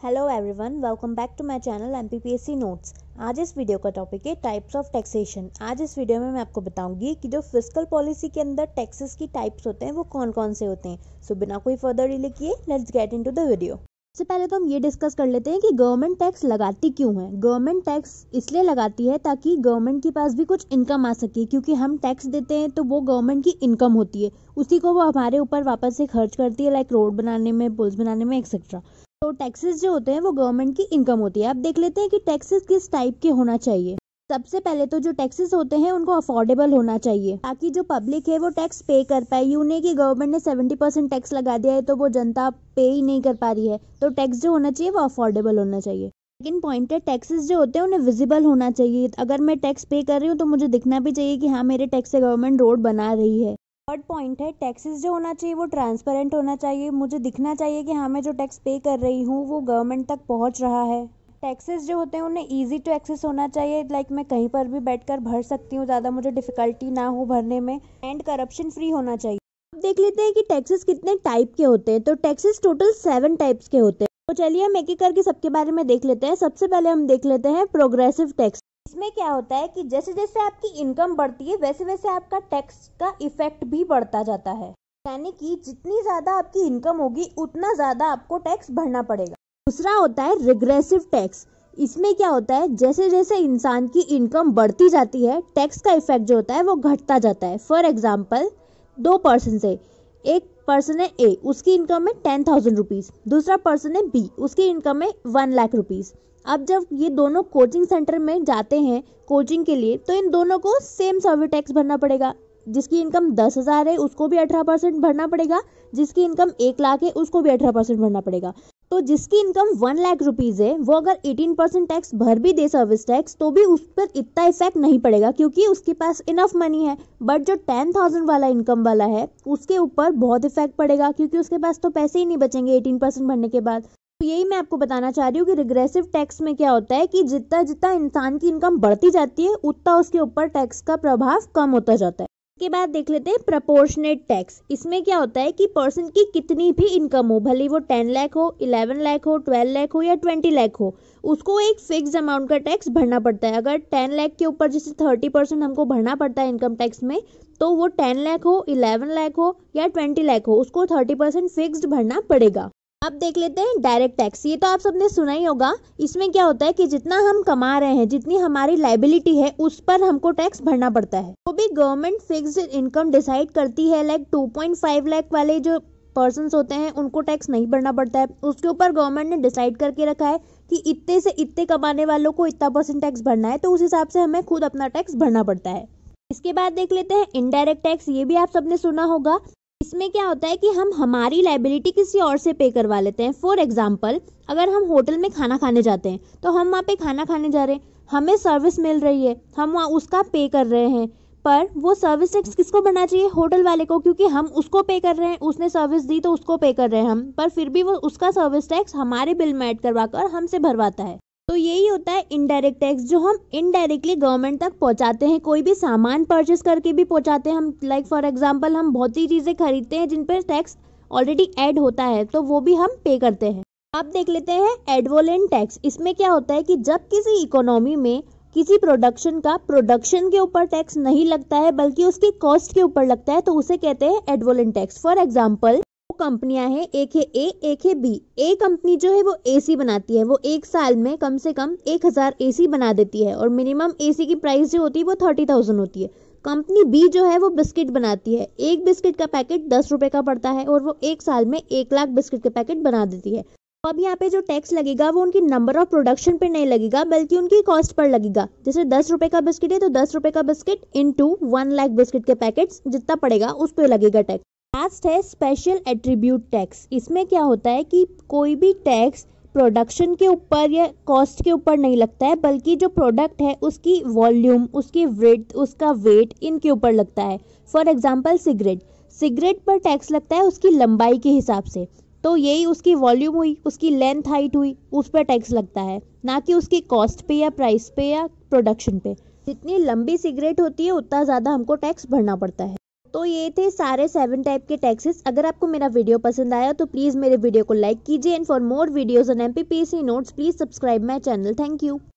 Hello everyone, welcome back to my channel MPPSC notes. आज इस video का topic है टाइप्स ऑफ टैक्सेशन। आज इस वीडियो में मैं आपको बताऊंगी कि जो फिस्कल पॉलिसी के अंदर टैक्सेस की टाइप्स होते हैं वो कौन कौन से होते हैं। सो बिना कोई फर्दर डिले किए let's get into the video. सबसे पहले तो हम ये डिस्कस कर लेते हैं कि गवर्नमेंट टैक्स लगाती क्यों है। गवर्नमेंट टैक्स इसलिए लगाती है ताकि गवर्नमेंट के पास भी कुछ इनकम आ सके, क्योंकि हम टैक्स देते हैं तो वो गवर्नमेंट की इनकम होती है, उसी को वो हमारे ऊपर वापस से खर्च करती है, लाइक रोड बनाने में, पुल्स बनाने में एक्सेट्रा। तो टैक्सेस जो होते हैं वो गवर्नमेंट की इनकम होती है। अब देख लेते हैं कि टैक्सेस किस टाइप के होना चाहिए। सबसे पहले तो जो टैक्सेस होते हैं उनको अफोर्डेबल होना चाहिए, ताकि जो पब्लिक है वो टैक्स पे कर पाए। यूं नहीं कि गवर्नमेंट ने 70% टैक्स लगा दिया है तो वो जनता पे ही नहीं कर पा रही है। तो टैक्स जो होना चाहिए वो अफोर्डेबल होना चाहिए। सेकंड पॉइंट है, टैक्सेस जो होते हैं उन्हें विजिबल होना चाहिए। अगर मैं टैक्स पे कर रही हूँ तो मुझे दिखना भी चाहिए कि हाँ, मेरे टैक्स से गवर्नमेंट रोड बना रही है। थर्ड पॉइंट है, टैक्सेस जो होना चाहिए वो ट्रांसपेरेंट होना चाहिए। मुझे दिखना चाहिए कि हाँ, मैं जो टैक्स पे कर रही हूँ वो गवर्नमेंट तक पहुँच रहा है। टैक्सेस जो होते हैं उन्हें इजी टू एक्सेस होना चाहिए, लाइक मैं कहीं पर भी बैठकर भर सकती हूँ, ज़्यादा मुझे डिफिकल्टी ना हो भरने में। एंड करप्शन फ्री होना चाहिए। अब देख लेते हैं कि टैक्सेस कितने टाइप के होते हैं। तो टैक्सेस टोटल 7 टाइप्स के होते हैं। तो चलिए हम एक एक करके सबके बारे में देख लेते हैं। सबसे पहले हम देख लेते हैं प्रोग्रेसिव टैक्स। इसमें क्या होता है कि जैसे जैसे आपकी इनकम बढ़ती है वैसे वैसे आपका टैक्स का इफेक्ट भी बढ़ता जाता है, यानी कि जितनी ज्यादा आपकी इनकम होगी उतना ज्यादा आपको टैक्स भरना पड़ेगा। दूसरा होता है रिग्रेसिव टैक्स। इसमें क्या होता है, जैसे जैसे इंसान की इनकम बढ़ती जाती है टैक्स का इफेक्ट जो होता है वो घटता जाता है। फॉर एग्जाम्पल, 2 पर्सन से, एक पर्सन है ए, उसकी इनकम है 10,000 रुपीज, दूसरा पर्सन है बी, उसकी इनकम है 1 लाख रुपीज। अब जब ये दोनों कोचिंग सेंटर में जाते हैं कोचिंग के लिए तो इन दोनों को सेम सर्विस टैक्स भरना पड़ेगा। जिसकी इनकम 10,000 है उसको भी 18% भरना पड़ेगा, जिसकी इनकम 1 लाख है उसको भी 18% भरना पड़ेगा। तो जिसकी इनकम 1 लाख रुपीज है वो अगर 18% टैक्स भर भी दे सर्विस टैक्स तो भी उस पर इतना इफेक्ट नहीं पड़ेगा, क्योंकि उसके पास इनफ मनी है। बट जो 10,000 वाला इनकम वाला है उसके ऊपर बहुत इफेक्ट पड़ेगा, क्योंकि उसके पास तो पैसे ही नहीं बचेंगे 18% भरने के बाद। तो यही मैं आपको बताना चाह रही हूँ कि रिग्रेसिव टैक्स में क्या होता है कि जितना जितना इंसान की इनकम बढ़ती जाती है उतना उसके ऊपर टैक्स का प्रभाव कम होता जाता है। इसके बाद देख लेते हैं प्रोपोर्शनेट टैक्स। इसमें क्या होता है कि पर्सन की कितनी भी इनकम हो, भले वो 10 लाख हो, 11 लाख हो, 12 लाख हो या 20 लाख हो, उसको एक फिक्स अमाउंट का टैक्स भरना पड़ता है। अगर 10 लाख के ऊपर जैसे 30% हमको भरना पड़ता है इनकम टैक्स में, तो वो 10 लाख हो, 11 लाख हो या 20 लाख हो, उसको 30% फिक्स्ड भरना पड़ेगा। अब देख लेते हैं डायरेक्ट टैक्स। ये तो आप सबने सुना ही होगा। इसमें क्या होता है कि जितना हम कमा रहे हैं, जितनी हमारी लाइबिलिटी है, उस पर हमको टैक्स भरना पड़ता है। तो भी गवर्नमेंट फिक्स्ड इनकम डिसाइड करती है, लाइक 2.5 लाख वाले जो पर्सन्स होते हैं उनको टैक्स नहीं भरना पड़ता है। उसके ऊपर गवर्नमेंट ने डिसाइड करके रखा है कि इतने से इतने कमाने वालों को इतना % टैक्स भरना है, तो उस हिसाब से हमें खुद अपना टैक्स भरना पड़ता है। इसके बाद देख लेते हैं इनडायरेक्ट टैक्स। ये भी आप सबने सुना होगा। इसमें क्या होता है कि हम हमारी लाइबिलिटी किसी और से पे करवा लेते हैं। फॉर एग्जाम्पल, अगर हम होटल में खाना खाने जाते हैं तो हम वहाँ पे खाना खाने जा रहे हैं, हमें सर्विस मिल रही है, हम वहाँ उसका पे कर रहे हैं, पर वो सर्विस टैक्स किसको भरना चाहिए? होटल वाले को, क्योंकि हम उसको पे कर रहे हैं, उसने सर्विस दी तो उसको पे कर रहे हैं हम, पर फिर भी वो उसका सर्विस टैक्स हमारे बिल में ऐड करवा कर हमसे भरवाता है। तो यही होता है इनडायरेक्ट टैक्स, जो हम इनडायरेक्टली गवर्नमेंट तक पहुंचाते हैं। कोई भी सामान परचेस करके भी पहुंचाते हैं हम, लाइक फॉर एग्जांपल हम बहुत सी चीजें खरीदते हैं जिन पर टैक्स ऑलरेडी ऐड होता है, तो वो भी हम पे करते हैं। अब देख लेते हैं एडवोलेंट टैक्स। इसमें क्या होता है कि जब किसी इकोनॉमी में किसी प्रोडक्शन का प्रोडक्शन के ऊपर टैक्स नहीं लगता है बल्कि उसकी कॉस्ट के ऊपर लगता है, तो उसे कहते हैं एडवोलेंट टैक्स। फॉर एग्जाम्पल, कंपनियां हैं, एक है ए, एक है बी। ए कंपनी जो है वो एसी बनाती है, वो एक साल में कम से कम 1000 एसी बना देती है और मिनिमम एसी की प्राइस जो होती है वो 30,000 होती है। कंपनी बी जो है वो बिस्किट बनाती है, एक बिस्किट का पैकेट 10 रुपए का पड़ता है और वो एक साल में 1 लाख बिस्किट के पैकेट बना देती है। तो अब यहाँ पे जो टैक्स लगेगा वो उनकी नंबर ऑफ प्रोडक्शन पे नहीं लगेगा बल्कि उनकी कॉस्ट पर लगेगा। जैसे 10 रुपए का बिस्किट है तो 10 रुपए का बिस्किट इंटू 1 लाख बिस्किट के पैकेट जितना पड़ेगा उस पर लगेगा टैक्स। लास्ट है स्पेशल एट्रीब्यूट टैक्स। इसमें क्या होता है कि कोई भी टैक्स प्रोडक्शन के ऊपर या कॉस्ट के ऊपर नहीं लगता है, बल्कि जो प्रोडक्ट है उसकी वॉल्यूम, उसकी ब्रेड्थ, उसका वेट, इनके ऊपर लगता है। फॉर एग्जांपल, सिगरेट पर टैक्स लगता है उसकी लंबाई के हिसाब से। तो यही उसकी वॉल्यूम हुई, उसकी लेंथ हाइट हुई, उस पर टैक्स लगता है, ना कि उसकी कॉस्ट पे या प्राइस पे या प्रोडक्शन पे। जितनी लंबी सिगरेट होती है उतना ज़्यादा हमको टैक्स भरना पड़ता है। तो ये थे सारे 7 टाइप के टैक्सेस। अगर आपको मेरा वीडियो पसंद आया तो प्लीज़ मेरे वीडियो को लाइक कीजिए and for more videos on MPPSC notes please subscribe my channel. Thank you.